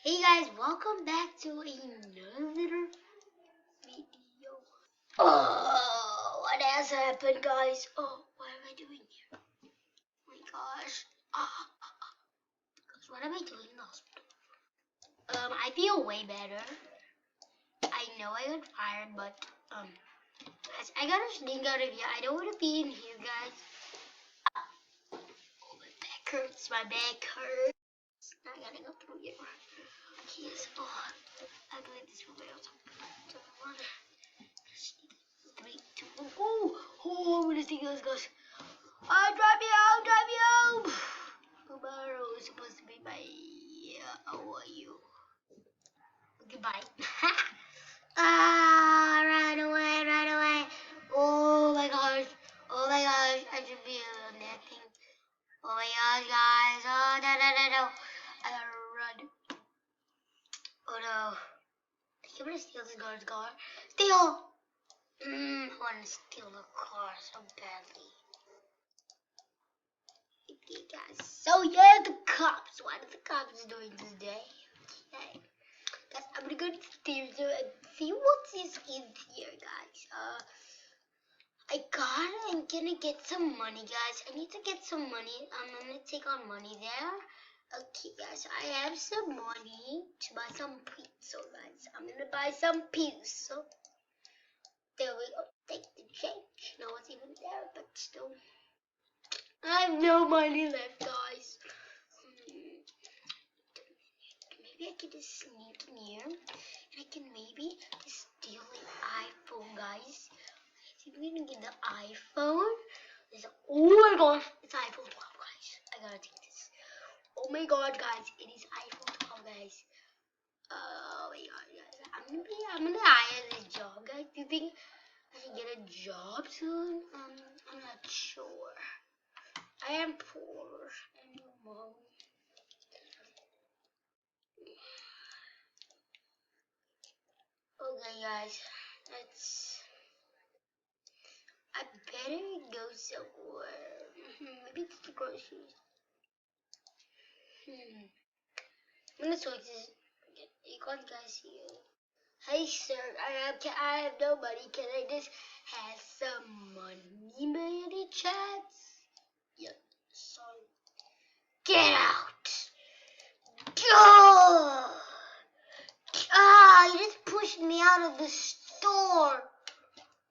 Hey guys, welcome back to another video. Oh, what has happened, guys? Oh, what am I doing here? Oh my gosh. Gosh, what am I doing in the hospital? I feel way better. I know I got fired, but guys, I gotta sneak out of here. I don't want to be in here, guys. Oh, my back hurts. My back hurts. I gotta go through here. Yes. Oh, I believe this will be awesome. Three, two, oh, I'm gonna sing those guys. Drive me home. Tomorrow is supposed to be my, how are you? Goodbye. Run away. Oh my gosh, I should be napping. Oh my gosh, guys, oh no, I gotta run. Oh no, I'm gonna steal this guy's car. Steal! I want to steal the car so badly. Okay, guys. So yeah, the cops. What are the cops doing today? Okay, guys, I'm gonna go to the theater and see what is in here, guys. I'm gonna get some money, guys. I need to get some money. I'm gonna take on money there. Okay, guys, I have some money to buy some pizza, guys. I'm gonna buy some pizza. There we go. Take the change. No one's even there, but still. I have no money left, guys. Maybe I can just sneak in here. And I can maybe just steal an iPhone, guys. I think we can get the iPhone. Oh my gosh, it's iPhone 12, guys. I gotta take this. Oh my god, guys, it is iPhone 12, guys. Oh my god, guys. I'm gonna hire this job, guys. Do you think I can get a job soon? I'm not sure. I am poor. And your mom. Okay, guys. I better go somewhere. Maybe to the groceries. I'm gonna switch this. You can't guys see it. Hey, sir. I have no money. Can I just have some money, by any chance? Yep. Sorry. Get out! You just pushed me out of the store.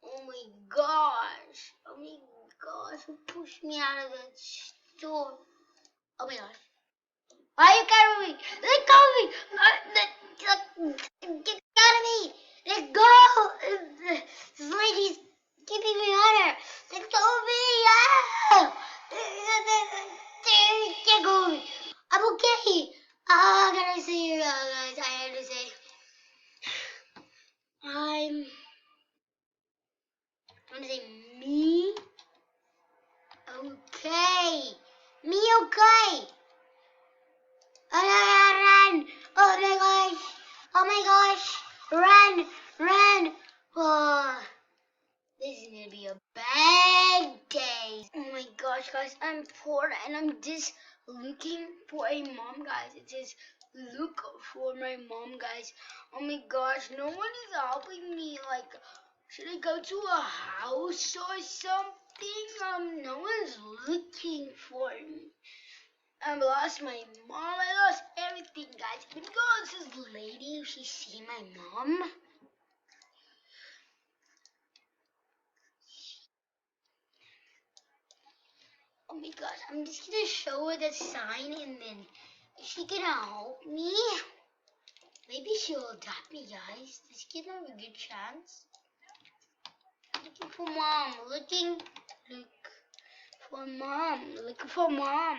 Oh my gosh, who pushed me out of the store? Oh my gosh. Why are you carrying me? Let go of me! Get out of me! Let go! This lady's keeping me under. Let go of me! Ah! Get go of me. I'm okay. Can I say you guys? I have to say. I'm gonna say me. Okay. Me okay. Run. Oh my gosh. Oh my gosh. Run. Oh, this is gonna be a bad day. Oh my gosh, guys. I'm poor and I'm just looking for a mom, guys. It says look for my mom, guys. Oh my gosh, no one is helping me. Like, should I go to a house or something? No one's looking for me. I lost my mom. I lost everything, guys. Let me go ask this lady if she see my mom. Oh my gosh, I'm just gonna show her the sign and then is she gonna help me? Maybe she'll adopt me, guys. This kid have a good chance. Looking for mom. Looking for mom.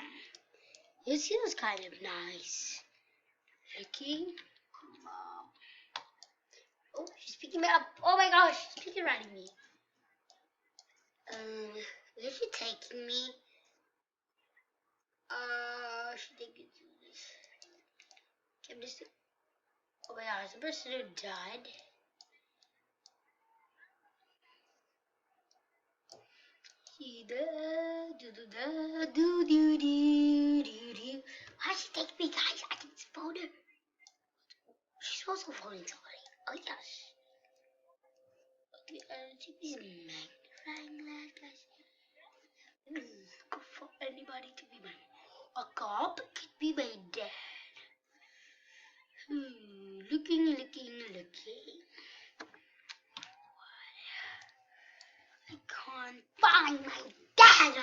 This feels kind of nice. Looking for mom. Oh, she's picking me up. Oh my gosh, she's picking right at me. Where's she taking me? She taking me to this. I'm just. Oh my gosh, the person who died. Why she take me, guys? I can spawn her. also falling somebody. Oh yes. Okay, take this magnifying glass, guys. For anybody to be my a cop could be my dad. Looking. I can't find my dad. Looking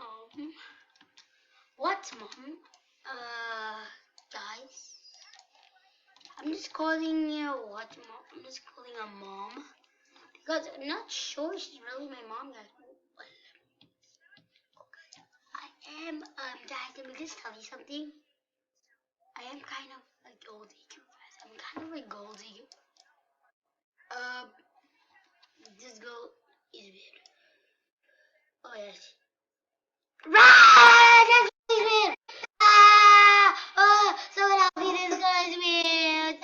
for my mom. What, Mom? Guys, I'm just calling you what, Mom? I'm just calling her Mom because I'm not sure she's really my mom, guys. I am, Dad, let me just tell you something. I am kind of like Goldie too, guys. I'm kind of like Goldie. This girl is weird. Oh yes. Run! This girl is weird. Someone help me! This girl is weird.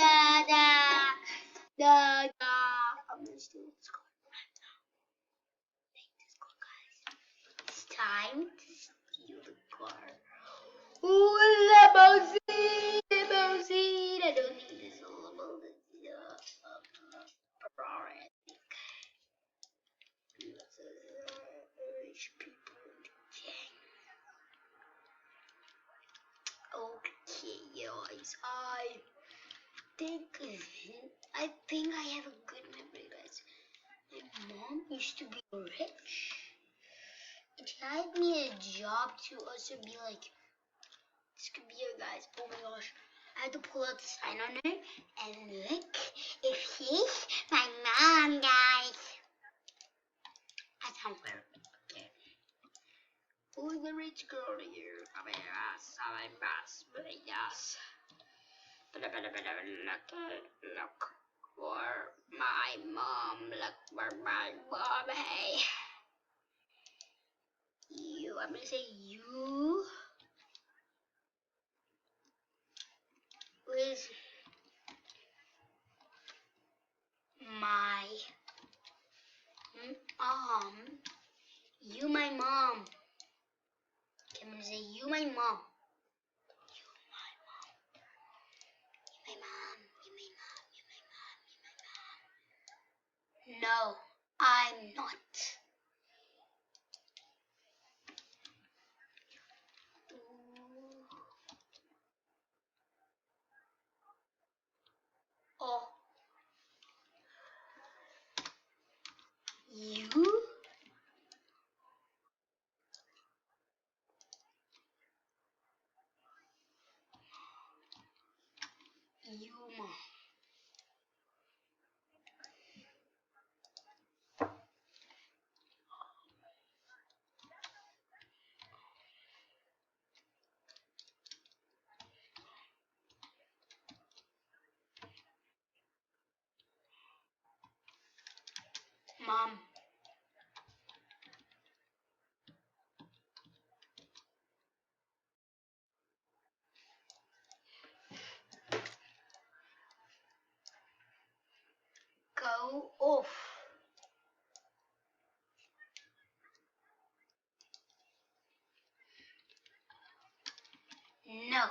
I'm gonna steal this car right now. Take this car, guys. It's time to steal the car. Ooh, limousine! I don't need this limousine. Ferrari. Rich people. Okay, guys. I think I have a good memory, guys. My mom used to be rich. And she had me a job to also be like, this could be her, guys. Oh my gosh. I had to pull out the sign on her. And look, if she's my mom, guys. I sound weird. Okay. Who's the rich girl here? Oh my gosh. Oh my gosh. Yes. Look for my mom. Look for my mom. Hey. You. I'm gonna say you. Is my mom. You my mom. Okay, I'm gonna say you my mom. You my mom. You my mom. You my mom. You my mom. You my mom. No, I'm not. Oh. You? You mom. Mom. Go off. No.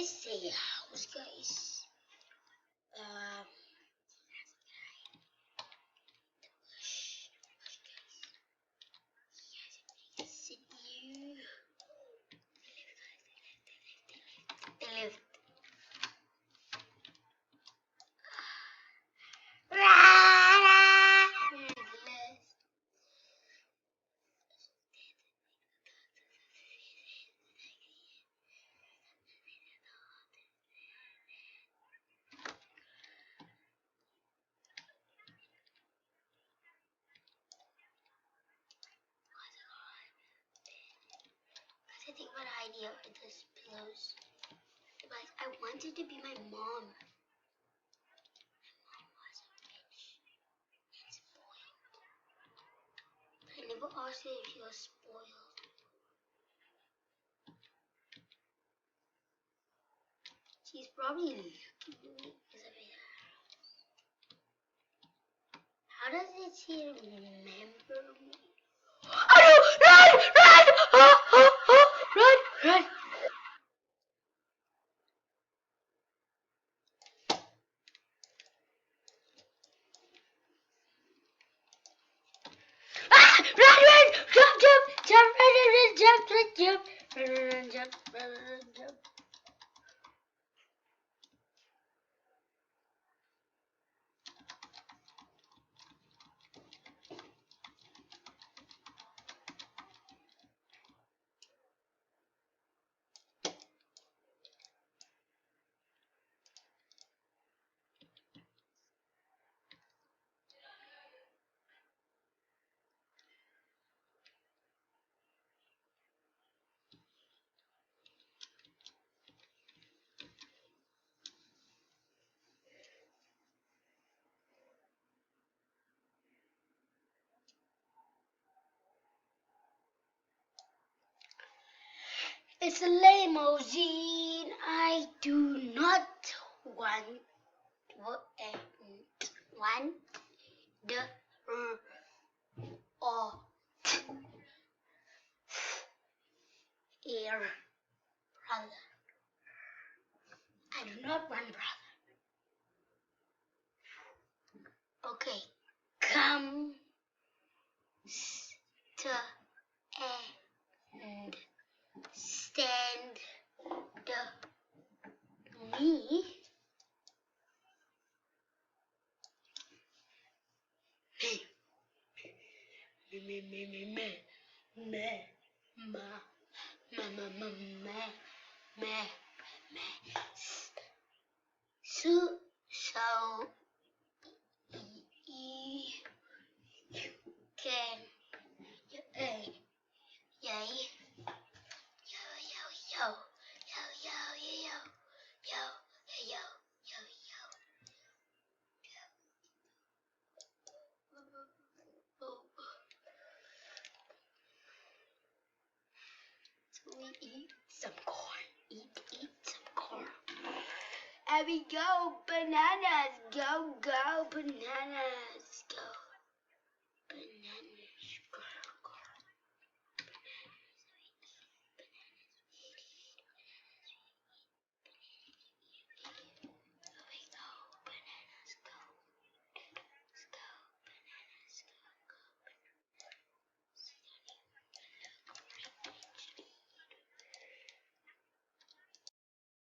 is a house, guys. Sit you. The lift. I think what idea for this pillows. But I wanted to be my mom. My mom was rich and spoiled. But I never asked her if she was spoiled. She's probably looking at me because of it. How does it she remember me? Oh no! Run! Run! Oh, oh, oh! Run! Run! Ah! Run! Run! Jump! Jump! Jump! Run! Run! Run! Jump! Run! Jump! Run! Run! Run! Jump! Run! Run! Run! Jump! It's a limousine. I do not want the or air brother. I do not want brother. Okay, come and stand me. So you can yay yo yo yo yo yo yo yo yo yo yo. So we eat some corn. Eat some corn. And we go bananas. Go bananas. Go.